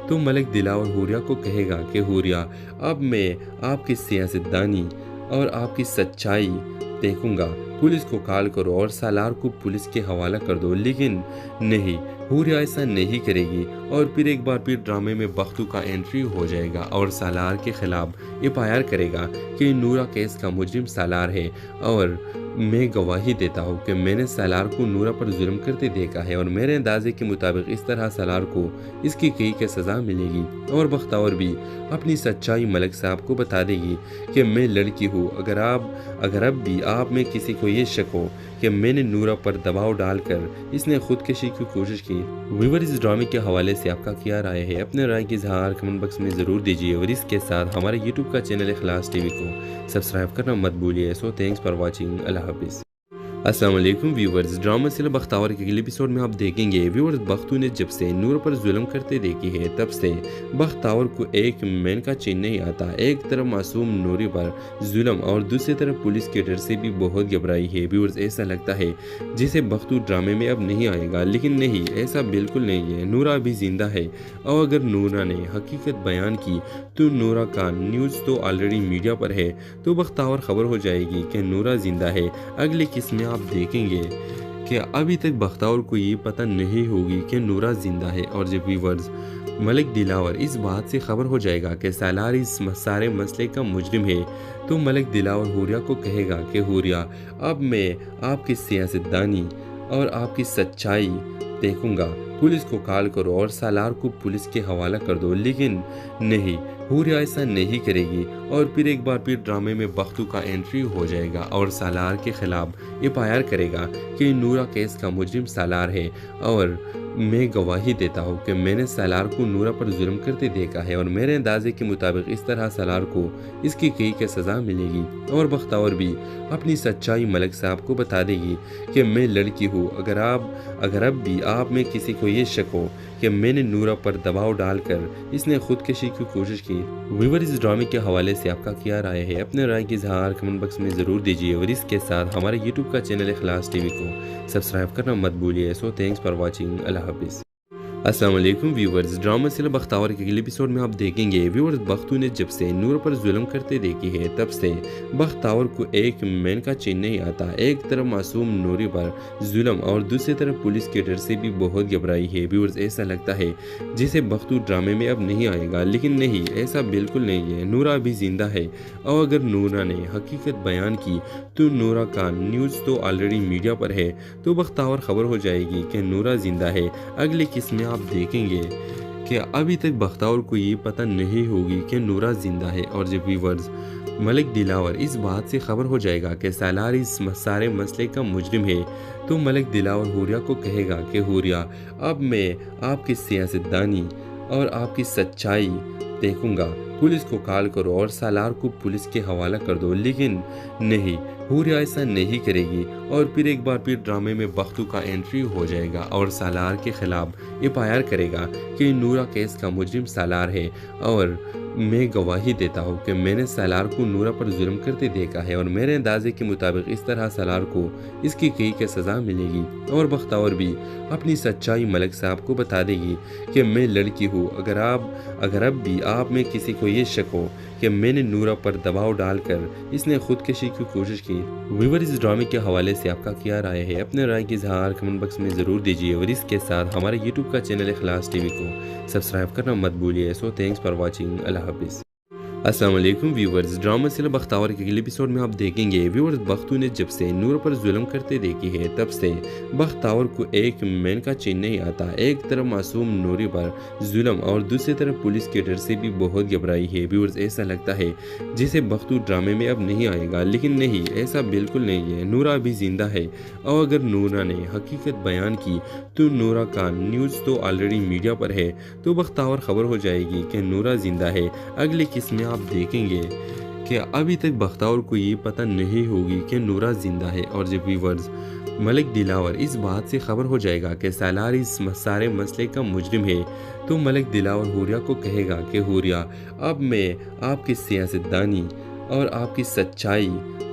تو ملک دلاور حوریہ کو کہے گا کہ حوریہ اب میں آپ کی سیاستدانی اور آپ کی سچائی دیکھوں گا، پولیس کو کال کرو اور سالار کو پولیس کے حوالہ کر دو۔ لیکن نہیں، حوریہ ایسا نہیں کرے گی، اور پھر ایک بار پھر ڈرامے میں بختو کا انٹری ہو جائے گا اور سالار کے خلاف FIR کرے گا کہ نورا کیس کا مجرم سالار ہے، اور میں گواہی دیتا ہوں کہ میں نے سالار کو نورا پر ظلم کرتے دیکھا ہے، اور میرے اندازے کے مطابق اس طرح سالار کو اس کی کی سزا ملے گی۔ اور بختاور بھی اپنی سچائی ملک صاحب کو بتا دے گی کہ میں لڑکی ہوں، اگر اب بھی آپ میں کسی کو یہ شک ہو کہ میں نے نورا پر دباؤ ڈال کر اس نے خودکشی کی کوشش کی۔ ویور اس ڈرامے کے حوالے سے آپ کا کیا رائے ہے؟ اپنے رائے کی اظہار کمنٹ باکس میں ضرور دیجیے، اور اس کے ساتھ ہمارے YouTube کا چینل اخلاص TV کو سبسکرائب کرنا مت بھولیے۔ سو تھینکس فار واچنگ، اللہ حافظ۔ السلام علیکم ویورز، ڈرامہ سلسلہ بختاور کے اگلے ایپیسوڈ میں آپ دیکھیں گے ویورز بختو نے جب سے نور پر ظلم کرتے دیکھی ہے تب سے بختاور کو ایک مین کا چین نہیں آتا۔ ایک طرف معصوم نوری پر ظلم اور دوسری طرف پولیس کے ڈر سے بھی بہت گھبرائی ہے۔ ویورز ایسا لگتا ہے جسے بختو ڈرامے میں اب نہیں آئے گا، لیکن نہیں، ایسا بالکل نہیں ہے۔ نورا ابھی زندہ ہے، اور اگر نورا نے حقیقت بیان کی تو نورا کا نیوز تو آلریڈی میڈیا پر ہے، تو بختاور خبر ہو جائے گی کہ نورا زندہ ہے۔ اگلے قسم میں آپ دیکھیں گے کہ ابھی تک بختاور کو یہ پتہ نہیں ہوگی کہ نورا زندہ ہے، اور جب ویورز ملک دلاور اس بات سے خبر ہو جائے گا کہ سالار اس سارے مسئلے کا مجرم ہے، تو ملک دلاور حوریہ کو کہے گا کہ حوریہ اب میں آپ کی سیاستدانی اور آپ کی سچائی دیکھوں گا، پولیس کو کال کرو اور سالار کو پولیس کے حوالہ کر دو۔ لیکن نہیں، حوریہ ایسا نہیں کرے گی، اور پھر ایک بار پھر ڈرامے میں بختو کا انٹری ہو جائے گا اور سالار کے خلاف FIR کرے گا کہ نورا کیس کا مجرم سالار ہے، اور میں گواہی دیتا ہوں کہ میں نے سالار کو نورا پر ظلم کرتے دیکھا ہے، اور میرے اندازے کے مطابق اس طرح سالار کو اس کی سزا ملے گی۔ اور بختاور بھی اپنی سچائی ملک صاحب کو بتا دے گی کہ میں لڑکی ہوں، اگر اب بھی آپ میں کسی کو یہ شک ہو کہ میں نے نورا پر دباؤ ڈال کر اس نے خودکشی کی کوشش کی۔ ویور اس ڈرامے کے حوالے سے آپ کا کیا رائے ہے؟ اپنے رائے کی اظہار کمنٹ باکس میں ضرور دیجیے، اور اس کے ساتھ ہمارے YouTube کا چینل اخلاص TV کو سبسکرائب کرنا مت بھولیے۔ سو تھینکس فار واچنگ، اللہ حافظ۔ السلام علیکم ویورز، ڈرامہ سلسلہ بختاور کے اگلے ایپیسوڈ میں آپ دیکھیں گے ویورز بختو نے جب سے نور پر ظلم کرتے دیکھی ہے تب سے بختاور کو ایک مین کا چین نہیں آتا۔ ایک طرف معصوم نوری پر ظلم اور دوسری طرف پولیس کے ڈر سے بھی بہت گھبرائی ہے۔ ویورز ایسا لگتا ہے جسے بختو ڈرامے میں اب نہیں آئے گا، لیکن نہیں، ایسا بالکل نہیں ہے۔ نورا ابھی زندہ ہے، اور اگر نورا نے حقیقت بیان کی تو نورا کا نیوز تو آلریڈی میڈیا پر ہے، تو بختاور خبر ہو جائے گی کہ نورا زندہ ہے۔ اگلے قسم میں آپ دیکھیں گے کہ ابھی تک بختاور کو یہ پتہ نہیں ہوگی کہ نورا زندہ ہے، اور جب ویورز ملک دلاور اس بات سے خبر ہو جائے گا کہ سالار اس سارے مسئلے کا مجرم ہے، تو ملک دلاور حوریہ کو کہے گا کہ حوریہ اب میں آپ کی سیاستدانی اور آپ کی سچائی دیکھوں گا، پولیس کو کال کرو اور سالار کو پولیس کے حوالہ کر دو۔ لیکن نہیں، حوریہ ایسا نہیں کرے گی، اور پھر ایک بار پھر ڈرامے میں بختو کا انٹری ہو جائے گا اور سالار کے خلاف FIR کرے گا کہ نورا کیس کا مجرم سالار ہے، اور میں گواہی دیتا ہوں کہ میں نے سالار کو نورا پر ظلم کرتے دیکھا ہے، اور میرے اندازے کے مطابق اس طرح سالار کو اس کی سزا ملے گی۔ اور بختاور بھی اپنی سچائی ملک صاحب کو بتا دے گی کہ میں لڑکی ہوں، اگر اب بھی آپ میں کسی کو یہ شک ہو کہ میں نے نورا پر دباؤ ڈال کر اس نے خودکشی کی کوشش کی۔ ویور اس ڈرامے کے حوالے سے آپ کا کیا رائے ہے؟ اپنے رائے کی اظہار کمنٹ باکس میں ضرور دیجیے، اور اس کے ساتھ ہمارے YouTube کا چینل اخلاص TV کو سبسکرائب کرنا مت بھولیے۔ سو تھینکس فار واچنگ، اللہ حافظ۔ السلام علیکم ویورز، ڈرامہ سلسلہ بختاور کے اگلے ایپیسوڈ میں آپ دیکھیں گے ویورز بختو نے جب سے نور پر ظلم کرتے دیکھی ہے تب سے بختاور کو ایک مین کا چین نہیں آتا۔ ایک طرف معصوم نوری پر ظلم اور دوسری طرف پولیس کے ڈر سے بھی بہت گھبرائی ہے۔ ویورز ایسا لگتا ہے جسے بختو ڈرامے میں اب نہیں آئے گا، لیکن نہیں، ایسا بالکل نہیں ہے۔ نورا ابھی زندہ ہے، اور اگر نورا نے حقیقت بیان کی تو نورا کا نیوز تو آلریڈی میڈیا پر ہے، تو بختاور خبر ہو جائے گی کہ نورا زندہ ہے۔ اگلے قسم میں آپ دیکھیں گے کہ ابھی تک بختاور کو یہ پتہ نہیں ہوگی کہ نورا زندہ ہے، اور جب ویورز ملک دلاور اس بات سے خبر ہو جائے گا کہ سالار اس سارے مسئلے کا مجرم ہے، تو ملک دلاور حوریہ کو کہے گا کہ حوریہ اب میں آپ کی سیاستدانی اور آپ کی سچائی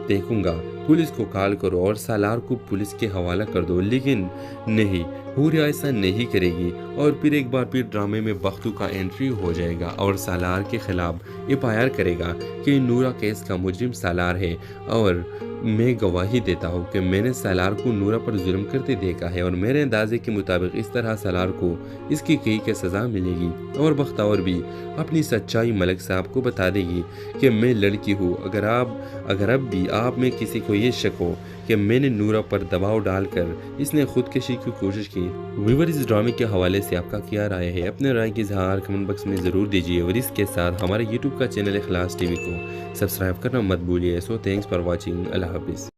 دیکھوں گا، پولیس کو کال کرو اور سالار کو پولیس کے حوالہ کر دو۔ لیکن نہیں، ہوریا ایسا نہیں کرے گی اور پھر ایک بار پھر ڈرامے میں بختو کا انٹری ہو جائے گا اور سالار کے خلاف ایف.آئی.آر کرے گا کہ نورا کیس کا مجرم سالار ہے اور میں گواہی دیتا ہوں کہ میں نے سالار کو نورا پر ظلم کرتے دیکھا ہے اور میرے اندازے کے مطابق اس طرح سالار کو اس کی کی سزا ملے گی اور بختاور بھی اپنی سچائی ملک صاحب کو بتا دے گی کہ میں لڑکی ہوں۔ اگر اب بھی آپ میں کسی کو یہ شک ہو کہ میں نے نورا پر دباؤ ڈال کر اس نے خودکشی کی کوشش کی، ویور اس ڈرامے کے حوالے سے آپ کا کیا رائے ہے؟ اپنے رائے کی اظہار کمنٹ باکس میں ضرور دیجیے اور اس کے ساتھ ہمارے یوٹیوب کا چینل اخلاص ٹی وی کو سبسکرائب کرنا مت بھولیے۔ سو تھینکس فار واچنگ۔ اللہ حافظ۔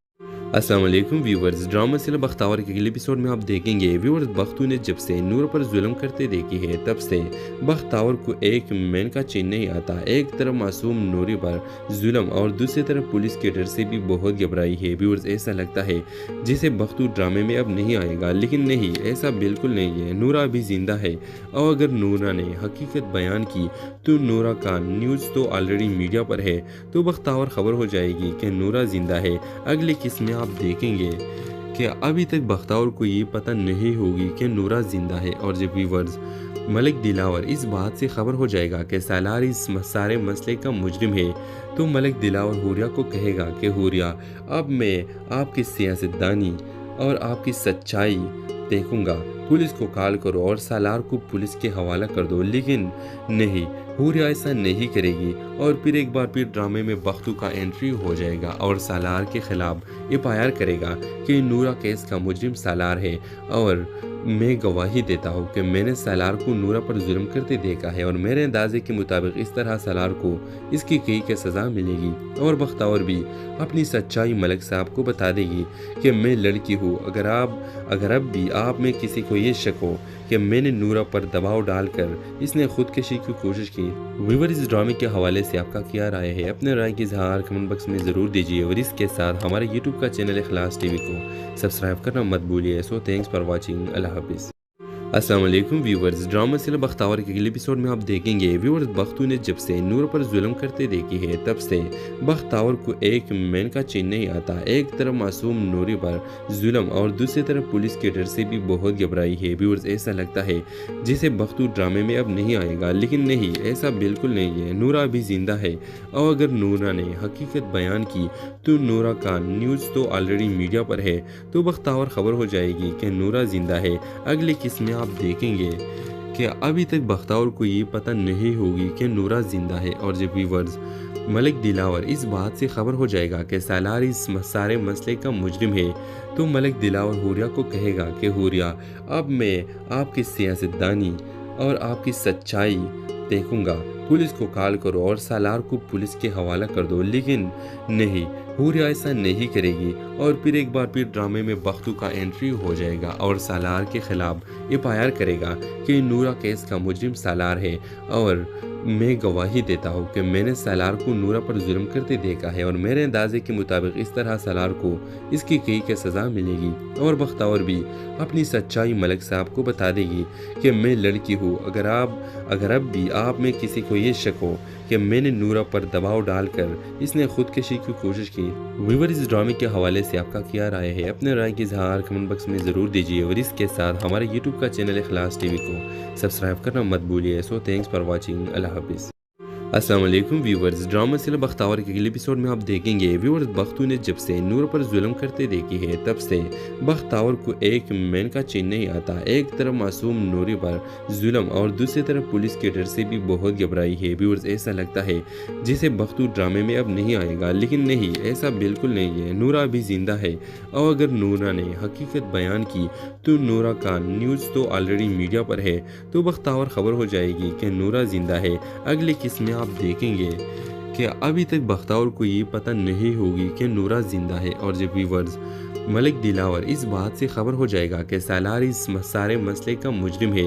السلام علیکم ویورز، ڈرامہ سلسلہ بختاور کے اگلے ایپیسوڈ میں آپ دیکھیں گے ویورز بختو نے جب سے نورا پر ظلم کرتے دیکھی ہے تب سے بختاور کو ایک مین کا چین نہیں آتا۔ ایک طرف معصوم نوری پر ظلم اور دوسری طرف پولیس کے ڈر سے بھی بہت گھبرائی ہے۔ ویورز ایسا لگتا ہے جسے بختو ڈرامے میں اب نہیں آئے گا، لیکن نہیں، ایسا بالکل نہیں ہے۔ نورا ابھی زندہ ہے اور اگر نورا نے حقیقت بیان کی تو نورا کا نیوز تو آلریڈی میڈیا پر ہے، تو بختاور خبر ہو جائے گی کہ نورا زندہ ہے۔ اگلی قسط میں آپ دیکھیں گے کہ ابھی تک بختاور کو یہ پتہ نہیں ہوگی کہ نورا زندہ ہے، اور جب ویورز ملک دلاور اس بات سے خبر ہو جائے گا کہ سالار اس سارے مسئلے کا مجرم ہے، تو ملک دلاور ہوریا کو کہے گا کہ ہوریا، اب میں آپ کی سیاستدانی اور آپ کی سچائی دیکھوں گا، پولیس کو کال کرو اور سالار کو پولیس کے حوالہ کر دو۔ لیکن نہیں، ہوریا ایسا نہیں کرے گی اور پھر ایک بار پھر ڈرامے میں بختو کا انٹری ہو جائے گا اور سالار کے خلاف ایف.آئی.آر کرے گا کہ نورا کیس کا مجرم سالار ہے اور میں گواہی دیتا ہوں کہ میں نے سالار کو نورا پر ظلم کرتے دیکھا ہے اور میرے اندازے کے مطابق اس طرح سالار کو اس کی سزا ملے گی اور بختاور بھی اپنی سچائی ملک صاحب کو بتا دے گی کہ میں لڑکی ہوں۔ اگر اب بھی آپ میں کسی کو یہ شک ہو کہ میں نے نورا پر دباؤ ڈال کر اس نے خودکشی کی کوشش کی، ویور اس ڈرامے کے حوالے سے آپ کا کیا رائے ہے؟ اپنے رائے کی اظہار کمنٹ باکس میں ضرور دیجیے اور اس کے ساتھ ہمارے یوٹیوب کا چینل اخلاص ٹی وی کو سبسکرائب کرنا مت بھولیے۔ سو تھینکس فار واچنگ۔ اللہ حافظ۔ السلام علیکم ویورز، ڈرامہ سلسلہ بختاور کے اگلے ایپیسوڈ میں آپ دیکھیں گے ویورز بختو نے جب سے نورا پر ظلم کرتے دیکھی ہے تب سے بختاور کو ایک مین کا چین نہیں آتا۔ ایک طرف معصوم نوری پر ظلم اور دوسری طرف پولیس کے ڈر سے بھی بہت گھبرائی ہے۔ ویورز ایسا لگتا ہے جسے بختو ڈرامے میں اب نہیں آئے گا، لیکن نہیں، ایسا بالکل نہیں ہے۔ نورا ابھی زندہ ہے اور اگر نورا نے حقیقت بیان کی تو نورا کا نیوز تو آلریڈی میڈیا پر ہے، تو بختاور خبر ہو جائے گی کہ نورا زندہ ہے۔ اگلی قسط میں آپ دیکھیں گے کہ ابھی تک بختاور کو یہ پتہ نہیں ہوگی کہ نورا زندہ ہے، اور جب ویورز ملک دلاور اس بات سے خبر ہو جائے گا کہ سالار اس سارے مسئلے کا مجرم ہے، تو ملک دلاور ہوریا کو کہے گا کہ ہوریا، اب میں آپ کی سیاستدانی اور آپ کی سچائی دیکھوں گا، پولیس کو کال کرو اور سالار کو پولیس کے حوالہ کر دو۔ لیکن نہیں، ہوریا ایسا نہیں کرے گی اور پھر ایک بار پھر ڈرامے میں بختو کا انٹری ہو جائے گا اور سالار کے خلاف ایف.آئی.آر کرے گا کہ نورا کیس کا مجرم سالار ہے اور میں گواہی دیتا ہوں کہ میں نے سالار کو نورا پر ظلم کرتے دیکھا ہے اور میرے اندازے کے مطابق اس طرح سالار کو اس کی سزا ملے گی اور بختاور بھی اپنی سچائی ملک صاحب کو بتا دے گی کہ میں لڑکی ہوں۔ اگر اب بھی آپ میں کسی کو یہ شک ہو کہ میں نے نورا پر دباؤ ڈال کر اس نے خودکشی کی کوشش کی، ویور اس ڈرامے کے حوالے سے آپ کا کیا رائے ہے؟ اپنے رائے کی اظہار کمنٹ باکس میں ضرور دیجیے اور اس کے ساتھ ہمارے یوٹیوب کا چینل اخلاص ٹی وی کو سبسکرائب کرنا مت بھولیے۔ سو تھینکس فار واچنگ۔ اللہ حافظ۔ السلام علیکم ویورز، ڈرامہ سلسلہ بختاور کے اگلے ایپیسوڈ میں آپ دیکھیں گے ویورز بختو نے جب سے نورا پر ظلم کرتے دیکھی ہے تب سے بختاور کو ایک مین کا چین نہیں آتا۔ ایک طرف معصوم نوری پر ظلم اور دوسری طرف پولیس کے ڈر سے بھی بہت گھبرائی ہے۔ ویورز ایسا لگتا ہے جسے بختو ڈرامے میں اب نہیں آئے گا، لیکن نہیں، ایسا بالکل نہیں ہے۔ نورا ابھی زندہ ہے اور اگر نورا نے حقیقت بیان کی تو نورا کا نیوز تو آلریڈی میڈیا پر ہے، تو بختاور خبر ہو جائے گی کہ نورا زندہ ہے۔ اگلی قسط میں آپ دیکھیں گے کہ ابھی تک بختاور کو یہ پتہ نہیں ہوگی کہ نورا زندہ ہے، اور جب ویورز ملک دلاور اس بات سے خبر ہو جائے گا کہ سالار اس سارے مسئلے کا مجرم ہے،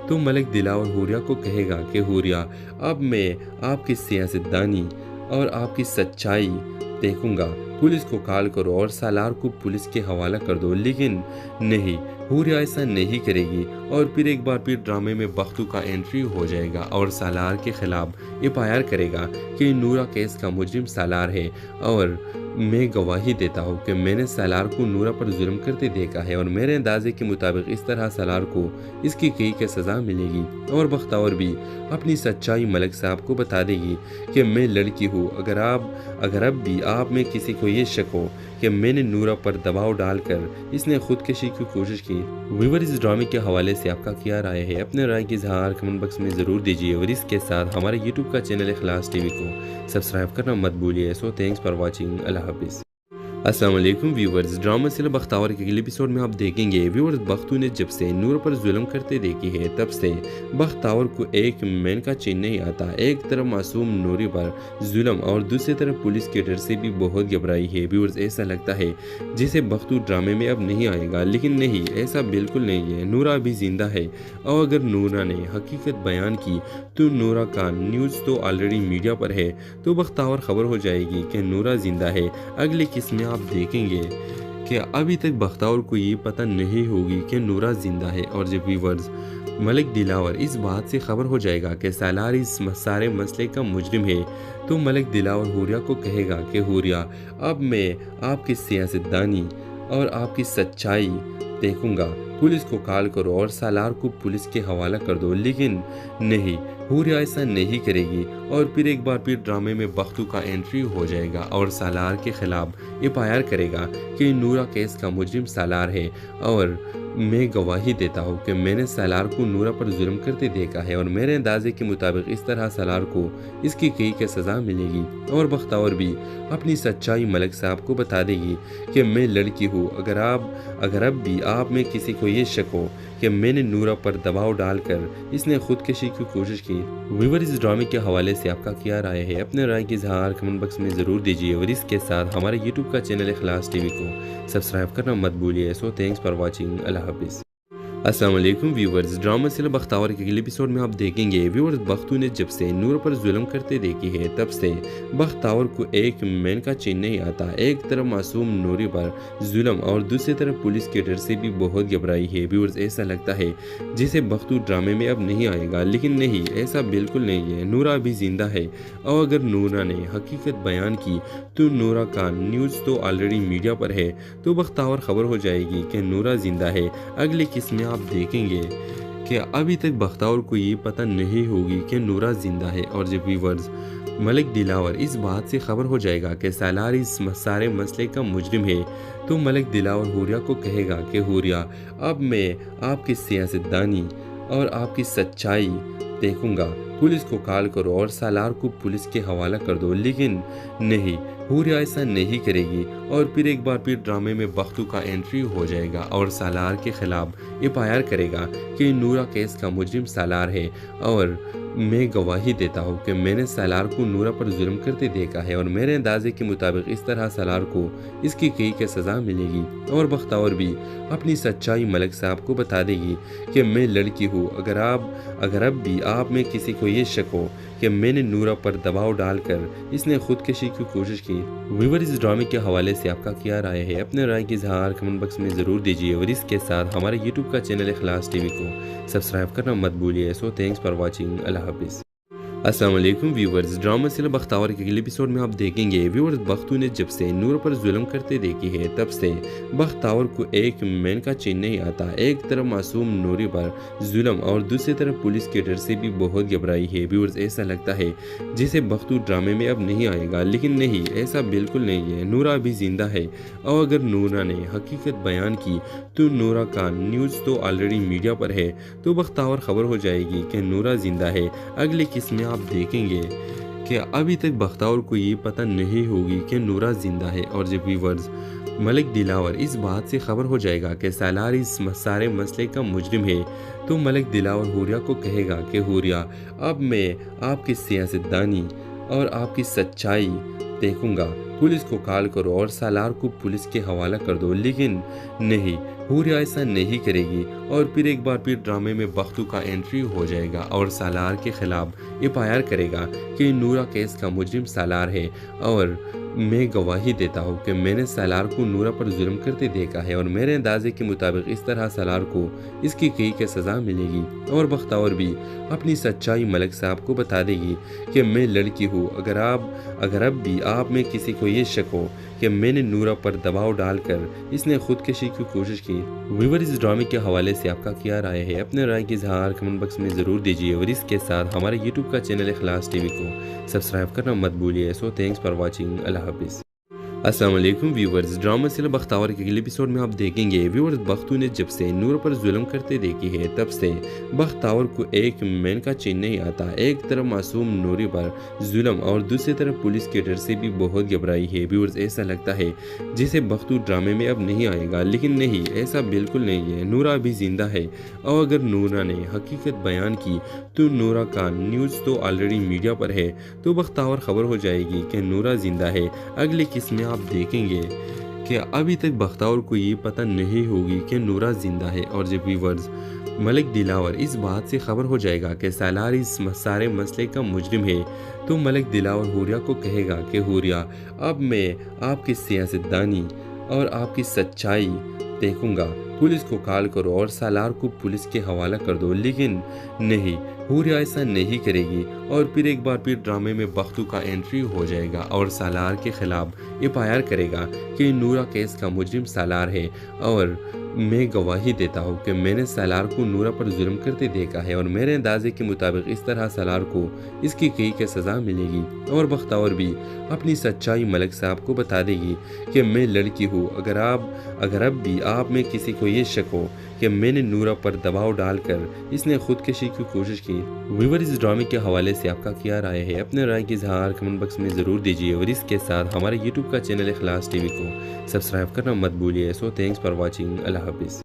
تو ملک دلاور ہوریا کو کہے گا کہ ہوریا، اب میں آپ کی سیاستدانی اور آپ کی سچائی دیکھوں گا، پولیس کو کال کرو اور سالار کو پولیس کے حوالہ کر دو۔ لیکن نہیں، حوریہ ایسا نہیں کرے گی اور پھر ایک بار پھر ڈرامے میں بختو کا انٹری ہو جائے گا اور سالار کے خلاف ایف.آئی.آر کرے گا کہ نورا کیس کا مجرم سالار ہے اور میں گواہی دیتا ہوں کہ میں نے سالار کو نورا پر ظلم کرتے دیکھا ہے اور میرے اندازے کے مطابق اس طرح سالار کو اس کی کئی کی سزا ملے گی اور بختاور بھی اپنی سچائی ملک صاحب کو بتا دے گی کہ میں لڑکی ہوں۔ اگر اب بھی آپ میں کسی کو یہ شک ہو کہ میں نے نورا پر دباؤ ڈال کر اس نے خودکشی کی کوشش کی، ویور اس ڈرامے کے حوالے سے آپ کا کیا رائے ہے؟ اپنے رائے کی اظہار کمنٹ باکس میں ضرور دیجیے اور اس کے ساتھ ہمارے یوٹیوب کا چینل اخلاص ٹی وی کو سبسکرائب کرنا مت بھولیے۔ سو تھینکس فار واچنگ۔ اللہ حافظ۔ السلام علیکم ویورز، ڈرامہ سلسلہ بختاور کے اگلے ایپیسوڈ میں آپ دیکھیں گے ویورز بختو نے جب سے نور پر ظلم کرتے دیکھی ہے تب سے بختاور کو ایک مین کا چین نہیں آتا۔ ایک طرف معصوم نوری پر ظلم اور دوسری طرف پولیس کے ڈر سے بھی بہت گھبرائی ہے۔ ویورز ایسا لگتا ہے جسے بختو ڈرامے میں اب نہیں آئے گا، لیکن نہیں، ایسا بالکل نہیں ہے۔ نورا ابھی زندہ ہے اور اگر نورا نے حقیقت بیان کی تو نورا کا نیوز تو آلریڈی میڈیا پر ہے، تو بختاور خبر ہو جائے گی کہ نورا زندہ ہے۔ اگلے قسط میں آپ دیکھیں گے کہ ابھی تک بختاور کو یہ پتہ نہیں ہوگی کہ نورا زندہ ہے، اور جب ویورز ملک دلاور اس بات سے خبر ہو جائے گا کہ سالار اس سارے مسئلے کا مجرم ہے، تو ملک دلاور حوریہ کو کہے گا کہ حوریہ اب میں آپ کی سیاستدانی اور آپ کی سچائی دیکھوں گا، پولیس کو کال کرو اور سالار کو پولیس کے حوالہ کر دو۔ لیکن نہیں، حوریہ ایسا نہیں کرے گی اور پھر ایک بار پھر ڈرامے میں بختو کا انٹری ہو جائے گا اور سالار کے خلاف ایف.آئی.آر کرے گا کہ نورا کیس کا مجرم سالار ہے اور میں گواہی دیتا ہوں کہ میں نے سالار کو نورا پر ظلم کرتے دیکھا ہے اور میرے اندازے کے مطابق اس طرح سالار کو اس کی کئی کی سزا ملے گی اور بختاور بھی اپنی سچائی ملک صاحب کو بتا دے گی کہ میں لڑکی ہوں۔ اگر اب بھی آپ میں کسی کو یہ شک ہو کہ میں نے نورا پر دباؤ ڈال کر اس نے خودکشی کی کوشش کی، ویور اس ڈرامے کے حوالے سے آپ کا کیا رائے ہے؟ اپنے رائے کی اظہار کمنٹ باکس میں ضرور دیجیے اور اس کے ساتھ ہمارے یوٹیوب کا چینل اخلاص ٹی وی کو سبسکرائب کرنا مت بھولیے۔ سو تھینکس فار واچنگ۔ اللہ حافظ۔ السلام علیکم ویورز، ڈرامہ سلسلہ بختاور کے اگلے ایپیسوڈ میں آپ دیکھیں گے ویورز بختو نے جب سے نور پر ظلم کرتے دیکھی ہے تب سے بختاور کو ایک مین کا چین نہیں آتا۔ ایک طرف معصوم نوری پر ظلم اور دوسری طرف پولیس کے ڈر سے بھی بہت گھبرائی ہے۔ ویورز ایسا لگتا ہے جسے بختو ڈرامے میں اب نہیں آئے گا، لیکن نہیں، ایسا بالکل نہیں ہے۔ نورا ابھی زندہ ہے اور اگر نورا نے حقیقت بیان کی تو نورا کا نیوز تو آلریڈی میڈیا پر ہے، تو بختاور خبر ہو جائے گی کہ نورا زندہ ہے۔ اگلے قسط میں آپ دیکھیں گے کہ ابھی تک بختاور کو یہ پتہ نہیں ہوگی کہ نورا زندہ ہے، اور جب ویورز ملک دلاور اس بات سے خبر ہو جائے گا کہ سالار اس سارے مسئلے کا مجرم ہے، تو ملک دلاور حوریہ کو کہے گا کہ حوریہ اب میں آپ کی سیاستدانی اور آپ کی سچائی دیکھوں گا، پولیس کو کال کرو اور سالار کو پولیس کے حوالہ کر دو۔ لیکن نہیں، حوریہ ایسا نہیں کرے گی اور پھر ایک بار پھر ڈرامے میں بختو کا انٹری ہو جائے گا اور سالار کے خلاف ایف.آئی.آر کرے گا کہ نورا کیس کا مجرم سالار ہے اور میں گواہی دیتا ہوں کہ میں نے سالار کو نورا پر ظلم کرتے دیکھا ہے اور میرے اندازے کے مطابق اس طرح سالار کو اس کی کئی کی سزا ملے گی اور بختاور بھی اپنی سچائی ملک صاحب کو بتا دے گی کہ میں لڑکی ہوں۔ اگر اب بھی آپ میں کسی کو یہ شک ہو کہ میں نے نورا پر دباؤ ڈال کر اس نے خودکشی کی کوشش کی، ویور اس ڈرامے کے حوالے سے آپ کا کیا رائے ہے؟ اپنے رائے کی اظہار کمنٹ باکس میں ضرور دیجیے اور اس کے ساتھ ہمارے یوٹیوب کا چینل اخلاص ٹی وی کو سبسکرائب کرنا مت بھولیے۔ سو تھینکس فار واچنگ۔ اللہ حافظ۔ السلام علیکم ویورز، ڈرامہ سلسلہ بختاور کے اگلے ایپیسوڈ میں آپ دیکھیں گے ویورز بختو نے جب سے نور پر ظلم کرتے دیکھی ہے تب سے بختاور کو ایک مین کا چین نہیں آتا۔ ایک طرف معصوم نوری پر ظلم اور دوسری طرف پولیس کے ڈر سے بھی بہت گھبرائی ہے۔ ویورز ایسا لگتا ہے جسے بختو ڈرامے میں اب نہیں آئے گا، لیکن نہیں، ایسا بالکل نہیں ہے۔ نورا ابھی زندہ ہے اور اگر نورا نے حقیقت بیان کی تو نورا کا نیوز تو آلریڈی میڈیا پر ہے، تو بختاور خبر ہو جائے گی کہ نورا زندہ ہے۔ اگلے قسط میں آپ دیکھیں گے کہ ابھی تک بختاور کو یہ پتہ نہیں ہوگی کہ نورا زندہ ہے، اور جب ویورز ملک دلاور اس بات سے خبر ہو جائے گا کہ سالار اس سارے مسئلے کا مجرم ہے، تو ملک دلاور حوریہ کو کہے گا کہ حوریہ اب میں آپ کی سیاستدانی اور آپ کی سچائی دیکھوں گا، پولیس کو کال کرو اور سالار کو پولیس کے حوالہ کر دو۔ لیکن نہیں، حوریہ ایسا نہیں کرے گی اور پھر ایک بار پھر ڈرامے میں بختو کا انٹری ہو جائے گا اور سالار کے خلاف FIR کرے گا کہ نورا کیس کا مجرم سالار ہے اور میں گواہی دیتا ہوں کہ میں نے سالار کو نورا پر ظلم کرتے دیکھا ہے اور میرے اندازے کے مطابق اس طرح سالار کو اس کی کئی کی سزا ملے گی اور بختاور بھی اپنی سچائی ملک صاحب کو بتا دے گی کہ میں لڑکی ہوں۔ اگر اب بھی آپ میں کسی کو یہ شک ہو کہ میں نے نورا پر دباؤ ڈال کر اس نے خودکشی کی کوشش کی، ویور اس ڈرامے کے حوالے سے آپ کا کیا رائے ہے؟ اپنے رائے کی اظہار کمنٹ باکس میں ضرور دیجیے اور اس کے ساتھ ہمارے YouTube کا چینل اخلاص TV کو سبسکرائب کرنا مت بھولیے۔ سو تھینکس فار واچنگ۔ اللہ حافظ۔ السلام علیکم ویورز، ڈرامہ سیریل بختاور کے اگلے ایپیسوڈ میں آپ دیکھیں گے ویورز بختو نے جب سے نورا پر ظلم کرتے دیکھی ہے تب سے بختاور کو ایک مین کا چین نہیں آتا۔ ایک طرف معصوم نوری پر ظلم اور دوسری طرف پولیس کے ڈر سے بھی بہت گھبرائی ہے۔ ویورز ایسا لگتا ہے جسے بختو ڈرامے میں اب نہیں آئے گا، لیکن نہیں، ایسا بالکل نہیں ہے۔ نورا ابھی زندہ ہے اور اگر نورا نے حقیقت بیان کی تو نورا کا نیوز تو آلریڈی میڈیا پر ہے، تو بختاور خبر ہو جائے گی کہ نورا زندہ ہے۔ اگلے قسط میں آپ دیکھیں گے کہ ابھی تک بختاور کو یہ پتہ نہیں ہوگی کہ نورا زندہ ہے، اور جب ویورز ملک دلاور اس بات سے خبر ہو جائے گا کہ سالار اس سارے مسئلے کا مجرم ہے، تو ملک دلاور حوریہ کو کہے گا کہ حوریہ اب میں آپ کی سیاستدانی اور آپ کی سچائی دیکھوں گا، پولیس کو کال کرو اور سالار کو پولیس کے حوالہ کر دو۔ لیکن نہیں، حوریہ ایسا نہیں کرے گی اور پھر ایک بار پھر ڈرامے میں بختو کا انٹری ہو جائے گا اور سالار کے خلاف FIR کرے گا کہ نورا کیس کا مجرم سالار ہے اور میں گواہی دیتا ہوں کہ میں نے سالار کو نورا پر ظلم کرتے دیکھا ہے اور میرے اندازے کے مطابق اس طرح سالار کو اس کی کئی کی سزا ملے گی اور بختاور بھی اپنی سچائی ملک صاحب کو بتا دے گی کہ میں لڑکی ہوں۔ اگر اب بھی آپ میں کسی کو یہ شک ہو کہ میں نے نورا پر دباؤ ڈال کر اس نے خودکشی کی کوشش کی، ویور اس ڈرامے کے حوالے سے آپ کا کیا رائے ہے؟ اپنے رائے کی اظہار کمنٹ باکس میں ضرور دیجیے اور اس کے ساتھ ہمارے YouTube کا چینل اخلاص TV کو سبسکرائب کرنا مت بھولیے۔ سو تھینکس فار واچنگ۔ اللہ حافظ۔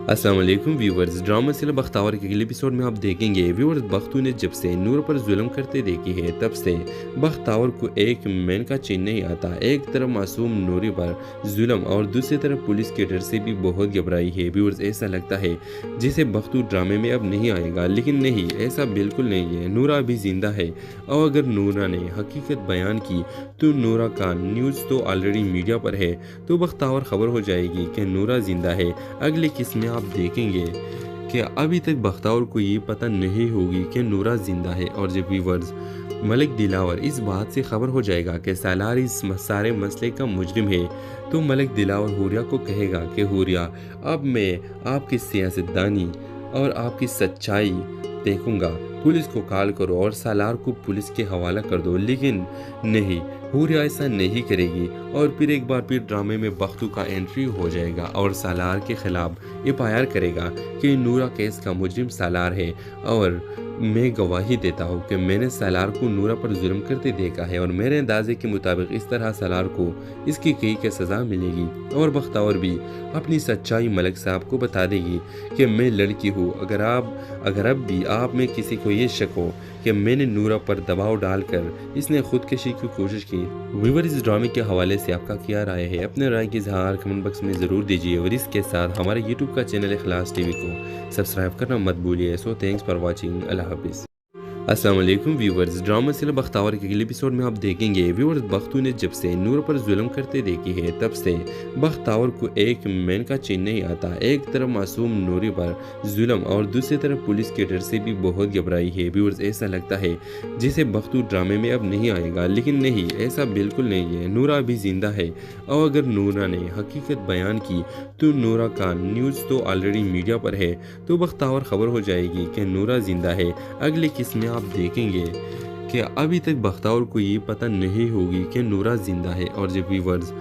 السلام علیکم ویورز، ڈرامہ سیریل بختاور کے اگلے ایپیسوڈ میں آپ دیکھیں گے ویورز بختو نے جب سے نورا پر ظلم کرتے دیکھی ہے تب سے بختاور کو ایک مین کا چین نہیں آتا۔ ایک طرف معصوم نوری پر ظلم اور دوسری طرف پولیس کے ڈر سے بھی بہت گھبرائی ہے۔ ویورز ایسا لگتا ہے جسے بختو ڈرامے میں اب نہیں آئے گا، لیکن نہیں، ایسا بالکل نہیں ہے۔ نورا ابھی زندہ ہے اور اگر نورا نے حقیقت بیان کی تو نورا کا نیوز تو آلریڈی میڈیا پر ہے، تو بختاور خبر ہو جائے گی کہ نورا زندہ ہے۔ اگلے قسط میں آپ دیکھیں گے کہ ابھی تک بختاور کو یہ پتہ نہیں ہوگی کہ نورا زندہ ہے، اور جب ویورز ملک دلاور اس بات سے خبر ہو جائے گا کہ سالار اس سارے مسئلے کا مجرم ہے، تو ملک دلاور حوریہ کو کہے گا کہ حوریہ اب میں آپ کی سیاستدانی اور آپ کی سچائی دیکھوں گا، پولیس کو کال کرو اور سالار کو پولیس کے حوالہ کر دو۔ لیکن نہیں، حوریہ ایسا نہیں کرے گی اور پھر ایک بار پھر ڈرامے میں بختو کا انٹری ہو جائے گا اور سالار کے خلاف FIR کرے گا کہ نورا کیس کا مجرم سالار ہے اور میں گواہی دیتا ہوں کہ میں نے سالار کو نورا پر ظلم کرتے دیکھا ہے اور میرے اندازے کے مطابق اس طرح سالار کو اس کی کئی کی سزا ملے گی اور بختاور بھی اپنی سچائی ملک صاحب کو بتا دے گی کہ میں لڑکی ہوں۔ اگر اب بھی آپ میں کسی کو یہ شک ہو کہ میں نے نورا پر دباؤ ڈال کر اس نے خودکشی کی کوشش کی، ویور اس ڈرامے کے حوالے سے آپ کا کیا رائے ہے؟ اپنے رائے کی اظہار کمنٹ باکس میں ضرور دیجیے اور اس کے ساتھ ہمارے YouTube کا چینل اخلاص TV کو سبسکرائب کرنا مت بھولیے۔ سو تھینکس فار واچنگ۔ اللہ حافظ۔ السلام علیکم ویورز، ڈرامہ سیریل بختاور کے اگلے ایپیسوڈ میں آپ دیکھیں گے ویورز بختو نے جب سے نورا پر ظلم کرتے دیکھی ہے تب سے بختاور کو ایک مین کا چین نہیں آتا۔ ایک طرف معصوم نوری پر ظلم اور دوسری طرف پولیس کے ڈر سے بھی بہت گھبرائی ہے۔ ویورز ایسا لگتا ہے جسے بختو ڈرامے میں اب نہیں آئے گا، لیکن نہیں، ایسا بالکل نہیں ہے۔ نورا ابھی زندہ ہے اور اگر نورا نے حقیقت بیان کی تو نورا کا نیوز تو آلریڈی میڈیا پر ہے، تو بختاور خبر ہو جائے گی کہ نورا زندہ ہے۔ اگلے قسط میں آپ دیکھیں گے کہ ابھی تک بختاور کو یہ پتہ نہیں ہوگی کہ نورا زندہ ہے، اور جب ویورز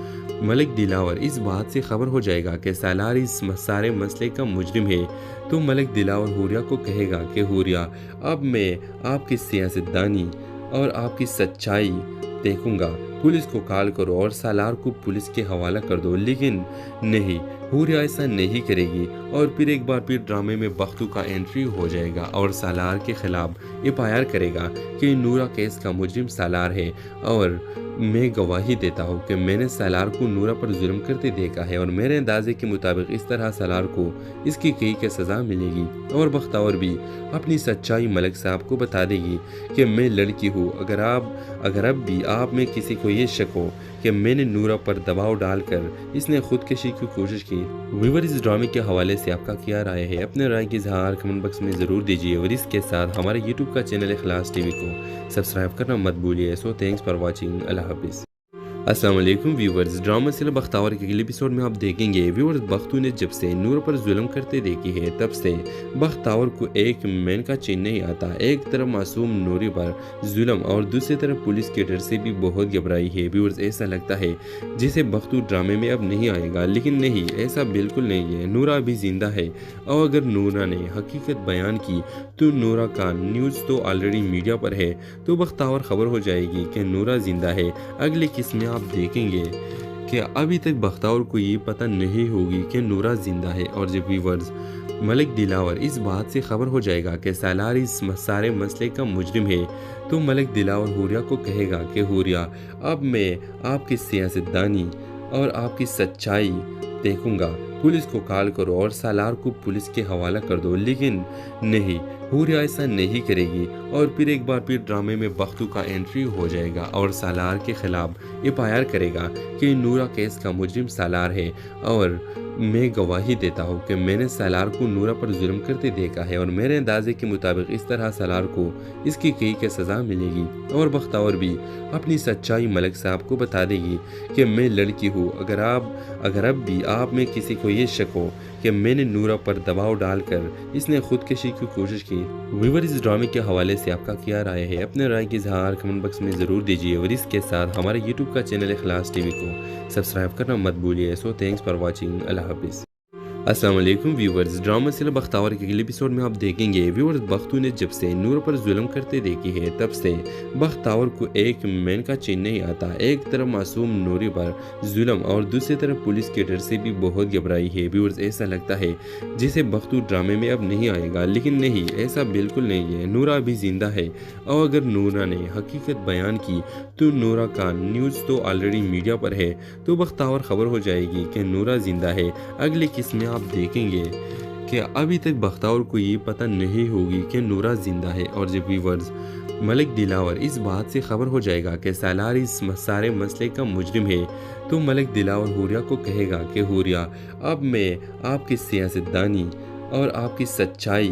ملک دلاور اس بات سے خبر ہو جائے گا کہ سالار اس سارے مسئلے کا مجرم ہے، تو ملک دلاور حوریہ کو کہے گا کہ حوریہ اب میں آپ کی سیاستدانی اور آپ کی سچائی دیکھوں گا، پولیس کو کال کرو اور سالار کو پولیس کے حوالہ کر دو۔ لیکن نہیں، حوریہ ایسا نہیں کرے گی اور پھر ڈرامے میں بختو کا انٹری ہو جائے گا اور سالار کے خلاف ایف آئی آر کرے گا کہ نورا کیس کا مجرم سالار ہے اور میں گواہی دیتا ہوں کہ میں نے سالار کو نورا پر ظلم کرتے دیکھا ہے اور میرے اندازے کے مطابق اس طرح سالار کو اس کی سزا ملے گی اور بختور بھی اپنی سچائی ملک صاحب کو بتا دے گی کہ میں لڑکی ہوں۔ اگر اب بھی آپ میں کسی کو یہ شک ہو کہ میں نے نورا پر دباؤ ڈال کر اس نے خودکشی کی کوشش کی، ویور اس ڈرامے کے حوالے سے آپ کا کیا رائے ہے؟ اپنے رائے کی اظہار کمنٹ باکس میں ضرور دیجیے اور اس کے ساتھ ہمارے یوٹیوب کا چینل اخلاص ٹی وی کو سبسکرائب کرنا مت بھولیے۔ سو تھینکس فار واچنگ، اللہ حافظ۔ السلام علیکم ویورز، ڈرامہ سیریل بختاور کے اگلے ایپیسوڈ میں آپ دیکھیں گے ویورز بختو نے جب سے نورا پر ظلم کرتے دیکھی ہے تب سے بختاور کو ایک مین کا چین نہیں آتا۔ ایک طرف معصوم نوری پر ظلم اور دوسری طرف پولیس کے ڈر سے بھی بہت گھبرائی ہے۔ ویورز ایسا لگتا ہے جسے بختو ڈرامے میں اب نہیں آئے گا، لیکن نہیں، ایسا بالکل نہیں ہے۔ نورا ابھی زندہ ہے اور اگر نورا نے حقیقت بیان کی تو نورا کا نیوز تو آلریڈی میڈیا پر ہے، تو بختاور خبر ہو جائے گی کہ نورا زندہ ہے۔ اگلے قسط میں آپ دیکھیں گے کہ ابھی تک بختاور کو یہ پتہ نہیں ہوگی کہ نورا زندہ ہے، اور جب ویورز ملک دلاور اس بات سے خبر ہو جائے گا کہ سالار اس سارے مسئلے کا مجرم ہے، تو ملک دلاور حوریہ کو کہے گا کہ حوریہ، اب میں آپ کی سیاستدانی اور آپ کی سچائی دیکھوں گا، پولیس کو کال کرو اور سالار کو پولیس کے حوالہ کر دو۔ لیکن نہیں، حوریہ ایسا نہیں کرے گی اور پھر ڈرامے میں بختو کا انٹری ہو جائے گا اور سالار کے خلاف ایف آئی آر کرے گا کہ نورا کیس کا مجرم سالار ہے اور میں گواہی دیتا ہوں کہ میں نے سالار کو نورا پر ظلم کرتے دیکھا ہے اور میرے اندازے کے مطابق اس طرح سالار کو اس کی سزا ملے گی اور بختور بھی اپنی سچائی ملک صاحب کو بتا دے گی کہ میں لڑکی ہوں۔ اگر اب بھی آپ میں کسی کو یہ شک ہو کہ میں نے نورا پر دباؤ ڈال کر اس نے خودکشی کی کوشش کی، ویور اس ڈرامے کے حوالے سے آپ کا کیا رائے ہے؟ اپنے رائے کی اظہار کمنٹ باکس میں ضرور دیجیے اور اس کے ساتھ ہمارے یوٹیوب کا چینل اخلاص ٹی وی کو سبسکرائب کرنا مت بھولیے۔ سو تھینکس فار واچنگ، اللہ حافظ۔ السلام علیکم ویورز، ڈرامہ سیریل بختاور کے اگلے ایپیسوڈ میں آپ دیکھیں گے ویورز بختو نے جب سے نورا پر ظلم کرتے دیکھی ہے تب سے بختاور کو ایک مین کا چین نہیں آتا۔ ایک طرف معصوم نوری پر ظلم اور دوسری طرف پولیس کے ڈر سے بھی بہت گھبرائی ہے۔ ویورز ایسا لگتا ہے جسے بختو ڈرامے میں اب نہیں آئے گا، لیکن نہیں، ایسا بالکل نہیں ہے۔ نورا ابھی زندہ ہے اور اگر نورا نے حقیقت بیان کی تو نورا کا نیوز تو آلریڈی میڈیا پر ہے، تو بختاور خبر ہو جائے گی کہ نورا زندہ ہے۔ اگلے قسط میں آپ دیکھیں گے کہ ابھی تک بختاور کو یہ پتہ نہیں ہوگی کہ نورا زندہ ہے، اور جب ویورز ملک دلاور اس بات سے خبر ہو جائے گا کہ سالار اس سارے مسئلے کا مجرم ہے، تو ملک دلاور حوریہ کو کہے گا کہ حوریہ، اب میں آپ کی سیاستدانی اور آپ کی سچائی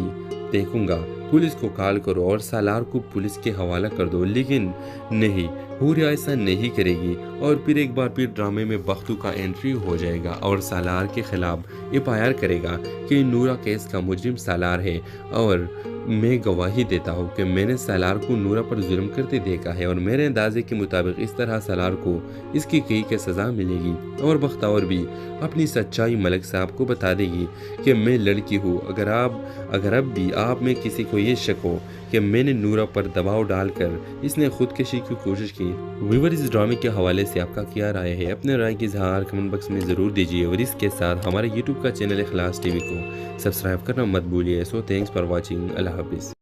دیکھوں گا، پولیس کو کال کرو اور سالار کو پولیس کے حوالہ کر دو۔ لیکن نہیں، حوریہ ایسا نہیں کرے گی اور پھر ڈرامے میں بختو کا انٹری ہو جائے گا اور سالار کے خلاف ایف آئی آر کرے گا کہ نورا کیس کا مجرم سالار ہے اور میں گواہی دیتا ہوں کہ میں نے سالار کو نورا پر ظلم کرتے دیکھا ہے اور میرے اندازے کے مطابق اس طرح سالار کو اس کی سزا ملے گی اور بختور بھی اپنی سچائی ملک صاحب کو بتا دے گی کہ میں لڑکی ہوں۔ اگر اب بھی آپ میں کسی کو یہ شک ہو کہ میں نے نورا پر دباؤ ڈال کر اس نے خودکشی کی کوشش کی، ویور اس ڈرامے کے حوالے سے آپ کا کیا رائے ہے؟ اپنے رائے کی اظہار کمنٹ باکس میں ضرور دیجیے اور اس کے ساتھ ہمارے یوٹیوب کا چینل اخلاص ٹی وی کو سبسکرائب کرنا مت بھولیے۔ سو تھینکس فار واچنگ، اللہ حافظ۔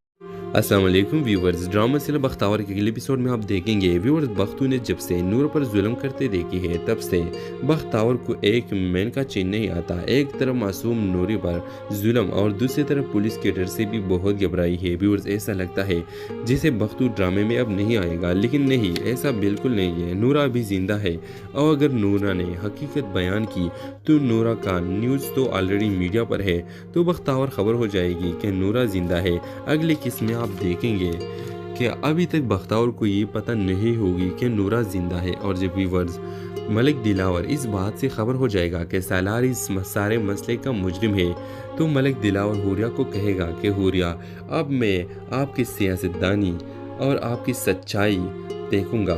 السلام علیکم ویورز، ڈرامہ سیریل بختاور کے اگلے ایپیسوڈ میں آپ دیکھیں گے ویورز بختو نے جب سے نورا پر ظلم کرتے دیکھی ہے تب سے بختاور کو ایک مین کا چین نہیں آتا۔ ایک طرف معصوم نوری پر ظلم اور دوسری طرف پولیس کے ڈر سے بھی بہت گھبرائی ہے۔ ویورز ایسا لگتا ہے جسے بختو ڈرامے میں اب نہیں آئے گا، لیکن نہیں، ایسا بالکل نہیں ہے۔ نورا ابھی زندہ ہے اور اگر نورا نے حقیقت بیان کی تو نورا کا نیوز تو آلریڈی میڈیا پر ہے، تو بختاور خبر ہو جائے گی کہ نورا زندہ ہے۔ اگلے قسط میں آپ دیکھیں گے کہ ابھی تک بختاور کو یہ پتہ نہیں ہوگی کہ نورا زندہ ہے، اور جب ویورز ملک دلاور اس بات سے خبر ہو جائے گا کہ سالار اس سارے مسئلے کا مجرم ہے، تو ملک دلاور حوریہ کو کہے گا کہ حوریہ، اب میں آپ کی سیاستدانی اور آپ کی سچائی دیکھوں گا،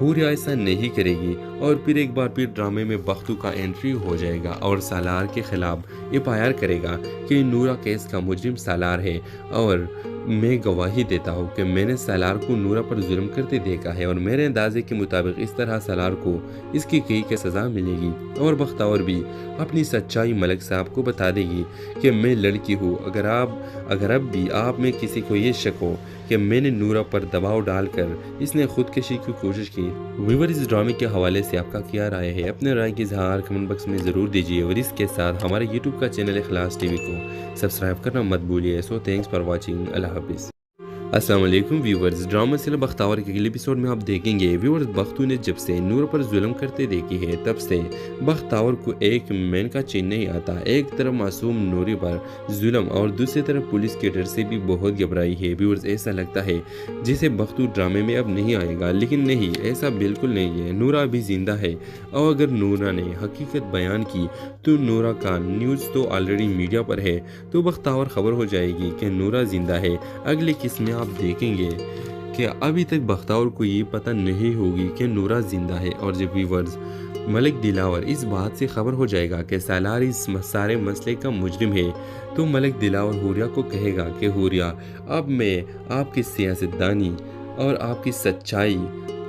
حوریہ ایسا نہیں کرے گی اور پھر ایک بار پھر ڈرامے میں بختو کا انٹری ہو جائے گا اور سالار کے خلاف FIR کرے گا کہ نورا کیس کا مجرم سالار ہے اور میں گواہی دیتا ہوں کہ میں نے سالار کو نورا پر ظلم کرتے دیکھا ہے اور میرے اندازے کے مطابق اس طرح سالار کو اس کی کی سزا ملے گی اور بختور بھی اپنی سچائی ملک صاحب کو بتا دے گی کہ میں لڑکی ہوں۔ اگر اب بھی آپ میں کسی کو یہ شک ہو کہ میں نے نورا پر دباؤ ڈال کر اس نے خودکشی کی کوشش کی۔ ویور اس ڈرامے کے حوالے سے آپ کا کیا رائے ہے؟ اپنے رائے کی اظہار کمنٹ باکس میں ضرور دیجیے اور اس کے ساتھ ہمارے YouTube کا چینل اخلاص TV کو سبسکرائب کرنا مت بھولیے۔ سو تھینکس فار واچنگ۔ اللہ حافظ۔ السلام علیکم ویورز، ڈرامہ سیریل بختاور کے اگلے ایپیسوڈ میں آپ دیکھیں گے ویورز بختو نے جب سے نورا پر ظلم کرتے دیکھی ہے تب سے بختاور کو ایک مین کا چین نہیں آتا۔ ایک طرف معصوم نوری پر ظلم اور دوسری طرف پولیس کے ڈر سے بھی بہت گھبرائی ہے۔ ویورز ایسا لگتا ہے جسے بختو ڈرامے میں اب نہیں آئے گا، لیکن نہیں، ایسا بالکل نہیں ہے۔ نورا ابھی زندہ ہے اور اگر نورا نے حقیقت بیان کی تو نورا کا نیوز تو آلریڈی میڈیا پر ہے، تو بختاور خبر ہو جائے گی کہ نورا زندہ ہے۔ اگلے قسط میں آپ دیکھیں گے کہ ابھی تک بختاور کو یہ پتہ نہیں ہوگی کہ نورا زندہ ہے، اور جب ویورز ملک دلاور اس بات سے خبر ہو جائے گا کہ سالار اس سارے مسئلے کا مجرم ہے، تو ملک دلاور حوریہ کو کہے گا کہ حوریہ اب میں آپ کی سیاستدانی اور آپ کی سچائی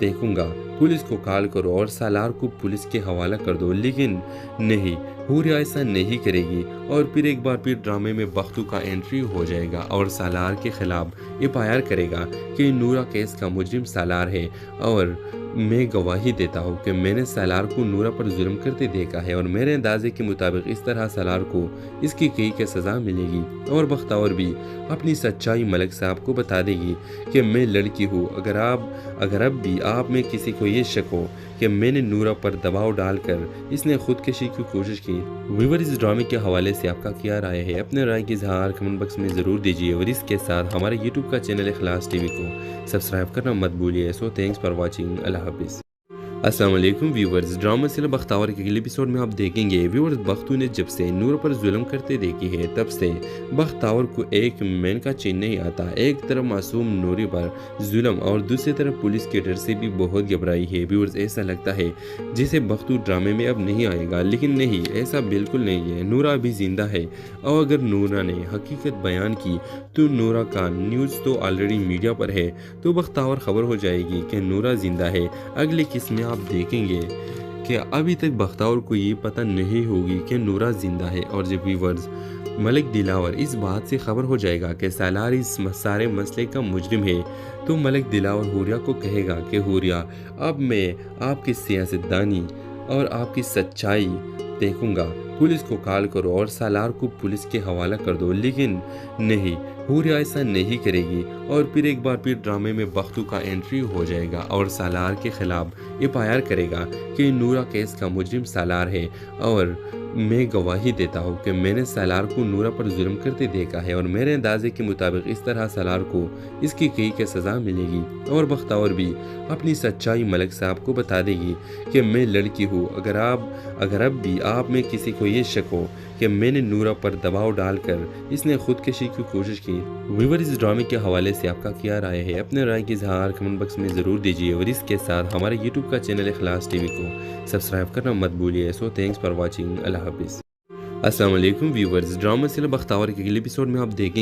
دیکھوں گا، پولیس کو کال کرو اور سالار کو پولیس کے حوالہ کر دو۔ لیکن نہیں، حوریہ ایسا نہیں کرے گی اور پھر ایک بار پھر ڈرامے میں بختو کا انٹری ہو جائے گا اور سالار کے خلاف FIR کرے گا کہ نورا کیس کا مجرم سالار ہے اور میں گواہی دیتا ہوں کہ میں نے سالار کو نورا پر ظلم کرتے دیکھا ہے اور میرے اندازے کے مطابق اس طرح سالار کو اس کی سزا ملے گی اور بختور بھی اپنی سچائی ملک صاحب کو بتا دے گی کہ میں لڑکی ہوں۔ اگر اب بھی آپ میں کسی کو یہ شک ہو کہ میں نے نورا پر دباؤ ڈال کر اس نے خودکشی کی کوشش کی۔ ویور اس ڈرامے کے حوالے سے آپ کا کیا رائے ہے؟ اپنے رائے کی اظہار کمنٹ باکس میں ضرور دیجیے اور اس کے ساتھ ہمارے YouTube کا چینل اخلاص TV کو سبسکرائب کرنا مت بھولیے۔ سو تھینکس فار واچنگ۔ اللہ حافظ۔ السلام علیکم ویورز، ڈرامہ سیریل بختاور کے اگلے ایپیسوڈ میں آپ دیکھیں گے ویورز بختو نے جب سے نورا پر ظلم کرتے دیکھی ہے تب سے بختاور کو ایک مین کا چین نہیں آتا۔ ایک طرف معصوم نوری پر ظلم اور دوسری طرف پولیس کے ڈر سے بھی بہت گھبرائی ہے۔ ویورز ایسا لگتا ہے جسے بختو ڈرامے میں اب نہیں آئے گا، لیکن نہیں، ایسا بالکل نہیں ہے۔ نورا ابھی زندہ ہے اور اگر نورا نے حقیقت بیان کی تو نورا کا نیوز تو آلریڈی میڈیا پر ہے، تو بختاور خبر ہو جائے گی کہ نورا زندہ ہے۔ اگلے قسط میں آپ دیکھیں گے کہ ابھی تک بختاور کو یہ پتہ نہیں ہوگی کہ نورا زندہ ہے، اور جب ویورز ملک دلاور اس بات سے خبر ہو جائے گا کہ سالار اس سارے مسئلے کا مجرم ہے، تو ملک دلاور حوریہ کو کہے گا کہ حوریہ اب میں آپ کی سیاستدانی اور آپ کی سچائی دیکھوں گا، پولیس کو کال کرو اور سالار کو پولیس کے حوالہ کر دو۔ لیکن نہیں، حوریہ ایسا نہیں کرے گی اور پھر ایک بار پھر ڈرامے میں بختو کا انٹری ہو جائے گا اور سالار کے خلاف FIR کرے گا کہ نورا کیس کا مجرم سالار ہے اور میں گواہی دیتا ہوں کہ میں نے سالار کو نورا پر ظلم کرتے دیکھا ہے اور میرے اندازے کے مطابق اس طرح سالار کو اس کی سزا ملے گی اور بختور بھی اپنی سچائی ملک صاحب کو بتا دے گی کہ میں لڑکی ہوں۔ اگر اب بھی آپ میں کسی کو یہ شک ہو کہ میں نے نورا پر دباؤ ڈال کر اس نے خودکشی کی کوشش کی۔ ویور اس ڈرامے کے حوالے سے آپ کا کیا رائے ہے؟ اپنے رائے کی اظہار کمنٹ باکس میں ضرور دیجیے اور اس کے ساتھ ہمارے YouTube کا چینل اخلاص TV کو سبسکرائب کرنا مت بھولیے۔ سو تھینکس فار واچنگ۔ اللہ حافظ۔ السلام علیکم ویورز، ڈرامہ سیریل بختاور کے اگلے ایپیسوڈ میں آپ دیکھیں